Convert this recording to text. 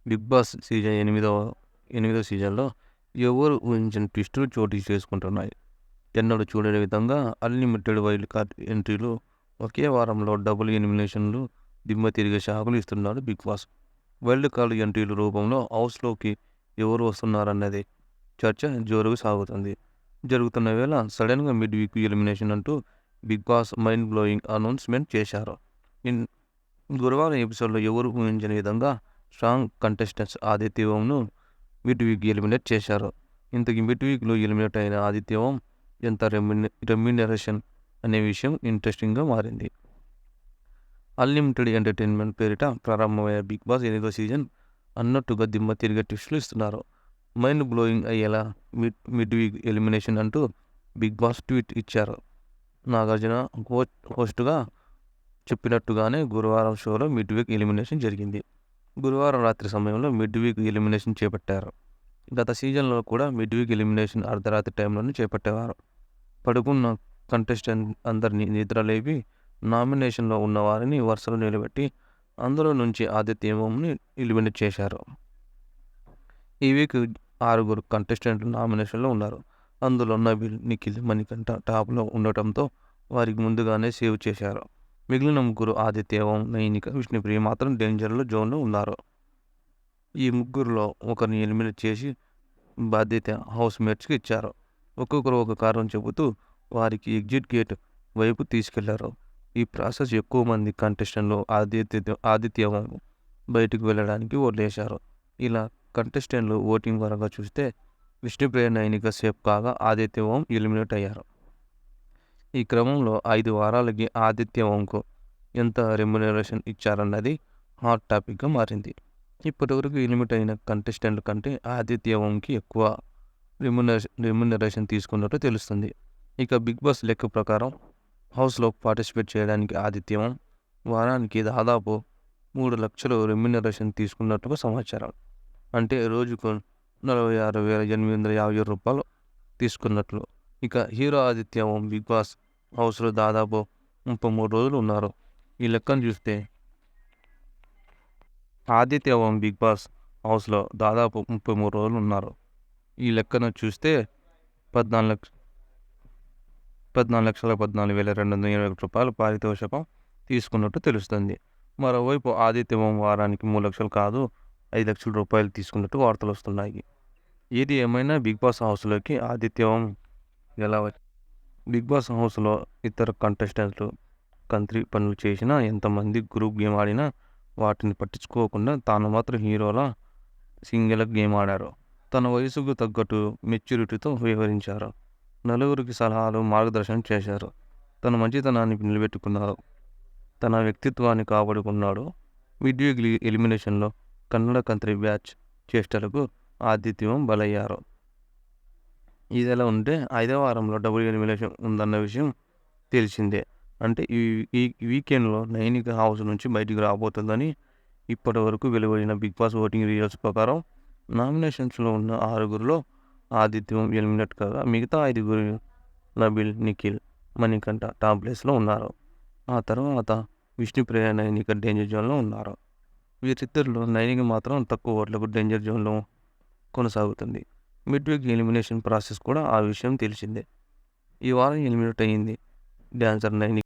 Big boss season 8వ సీజన్‌లో ఎవరు ఊహించని ట్విస్టులు చోటు చేసుకుంటున్నాయి. ఎన్నడూ చూడని విధంగా అన్‌లిమిటెడ్ వైల్డ్ కార్డ్ ఎంట్రీలు, ఒకే వారంలో డబుల్ ఎలిమినేషన్‌లు, దిమ్మ తిరిగే షాకులు ఇస్తున్నాడు బిగ్ బాస్. వైల్డ్ కార్డ్ ఎంట్రీల రూపంలో హౌస్‌లోకి ఎవరు వస్తున్నారన్నదే చర్చ జోరుగా సాగుతుంది. జరుగుతున్న వేళ సడెన్‌గా మిడ్ వీక్ ఎలిమినేషన్ అంటూ బిగ్ బాస్ మైండ్ బ్లోయింగ్ అనౌన్స్‌మెంట్ చేశారు. ఇన్ గురువారం ఎపిసోడ్‌లో ఎవరు ఊహించని విధంగా స్ట్రాంగ్ కంటెస్టెంట్స్ ఆదిత్య ఓంను మిడ్ వీక్ ఎలిమినేట్ చేశారు. ఇంతకీ మిడ్ వీక్‌లో ఎలిమినేట్ అయిన ఆదిత్య ఓం ఎంత రెమ్యునరేషన్ అనే విషయం ఇంట్రెస్టింగ్‌గా మారింది. అన్‌లిమిటెడ్ ఎంటర్‌టైన్‌మెంట్ పేరిట ప్రారంభమయ్యే బిగ్ బాస్ 8వ సీజన్ అన్నట్టుగా దిమ్మ తిరిగే ట్విస్టులు ఇస్తున్నారు. మైండ్ బ్లోయింగ్ అయ్యేలా మిడ్ వీక్ ఎలిమినేషన్ అంటూ బిగ్ బాస్ ట్వీట్ ఇచ్చారు. నాగార్జున హోస్ట్‌గా చెప్పినట్టుగానే గురువారం షోలో మిడ్ వీక్ ఎలిమినేషన్ జరిగింది. గురువారం రాత్రి సమయంలో మిడ్ వీక్ ఎలిమినేషన్ చేపట్టారు. గత సీజన్‌లో కూడా మిడ్ వీక్ ఎలిమినేషన్ అర్ధరాత్రి టైంలోనే చేపట్టేవారు. పడుకున్న కంటెస్టెంట్ అందరినీ నిద్రలేపి నామినేషన్‌లో ఉన్న వారిని వరుసలో నిలబెట్టి అందులో నుంచి ఆదిత్య ఓంని ఎలిమినేట్ చేశారు. ఈ వీక్ 6 కంటెస్టెంట్లు నామినేషన్‌లో ఉన్నారు. అందులో నబీల్, నిఖిల్, మణికంఠ టాప్‌లో ఉండటంతో వారికి ముందుగానే సేవ్ చేశారు. మిగిలిన ముగ్గురు ఆదిత్య ఓం, నైనిక, విష్ణుప్రియ మాత్రం డేంజర్ జోన్‌లో ఉన్నారు. ఈ ముగ్గురిలో ఒకరిని ఎలిమినేట్ చేసి బాధ్యత హౌస్ మేట్స్‌కి ఇచ్చారు. ఒక్కొక్కరు ఒక కారణం చెబుతూ వారికి ఎగ్జిట్ గేట్ వైపు తీసుకెళ్లారు. ఈ ప్రాసెస్ ఎక్కువ మంది కంటెస్టెంట్లు ఆదిత్య ఓం బయటకు వెళ్ళడానికి ఓట్లేశారు. ఇలా కంటెస్టెంట్లు ఓటింగ్ పరంగా చూస్తే విష్ణుప్రియ, నైనిక సేఫ్ కాగా ఆదిత్య ఓం ఎలిమినేట్ అయ్యారు. ఈ క్రమంలో 5 వారాలకి ఆదిత్య ఓంకు ఎంత రెమ్యునరేషన్ ఇచ్చారన్నది హాట్ టాపిక్గా మారింది. ఇప్పటివరకు ఎలిమినేట్ అయిన కంటెస్టెంట్ల కంటే ఆదిత్య ఓంకి ఎక్కువ రెమ్యునరేషన్ తీసుకున్నట్టు తెలుస్తుంది. ఇక బిగ్ బాస్ లెక్క ప్రకారం హౌస్లో పార్టిసిపేట్ చేయడానికి ఆదిత్య ఓం వారానికి దాదాపు 3 లక్షలు రెమ్యునరేషన్ తీసుకున్నట్టుగా సమాచారం. అంటే రోజుకు రూ. 46,850 తీసుకున్నట్లు. ఇక హీరో ఆదిత్య ఓం బిగ్ బాస్ హౌస్లో దాదాపు 33 రోజులు ఉన్నారు. ఈ లెక్కను చూస్తే ఆదిత్య ఓం బిగ్ బాస్ హౌస్లో దాదాపు 33 రోజులు ఉన్నారు. ఈ లెక్కను చూస్తే రూ. 14,14,14,280 పారితోషికం తీసుకున్నట్టు తెలుస్తుంది. మరోవైపు ఆదిత్య ఓం వారానికి 3 లక్షలు కాదు 5 లక్షల రూపాయలు తీసుకున్నట్టు వార్తలు వస్తున్నాయి. ఏది ఏమైనా బిగ్ బాస్ హౌస్లోకి ఆదిత్య ఓం ఎలా బిగ్ బాస్ హౌస్లో ఇతర కంటెస్టెంట్లు కంత్రి పనులు చేసినా, ఎంతమంది గ్రూప్ గేమ్ ఆడినా వాటిని పట్టించుకోకుండా తాను మాత్రం హీరోలా సింగిల్గా గేమ్ ఆడారు. తన వయసుకు తగ్గట్టు మెచ్యూరిటీతో వ్యవహరించారు. నలుగురికి సలహాలు, మార్గదర్శనం చేశారు. తన మంచితనాన్ని నిలబెట్టుకున్నారు. తన వ్యక్తిత్వాన్ని కాపాడుకున్నాడు. మిడ్ వీక్ ఎలిమినేషన్లో కన్నడ కంత్రి బ్యాచ్ చేష్టలకు ఆదిత్య ఓం బలయ్యారు. ఇదిలా ఉంటే 5వ వారంలో డబుల్ ఎలిమినేషన్ ఉందన్న విషయం తెలిసిందే. అంటే ఈ వీకెండ్లో నైనిక హౌస్ నుంచి బయటికి రాబోతుందని ఇప్పటి వరకు వెలువడిన బిగ్ బాస్ ఓటింగ్ రిజల్ట్స్ ప్రకారం నామినేషన్స్లో ఉన్న 6గురిలో ఆదిత్య ఓం ఎలిమినేట్ కాగా మిగతా 5గురు నబీల్, నిఖిల్, మణికంఠ టాప్ ప్లేస్లో ఉన్నారు. ఆ తర్వాత విష్ణుప్రియ, నైనిక డేంజర్ జోన్లో ఉన్నారు. వీరిద్దరిలో నైనిక మాత్రం తక్కువ ఓట్లకు డేంజర్ జోన్లో కొనసాగుతుంది. మిడ్ వీక్ ఎలిమినేషన్ ప్రాసెస్ కూడా ఆ విషయం తెలిసిందే. ఈ వారం ఎలిమినేట్ అయ్యింది డాన్సర్ నైనిక.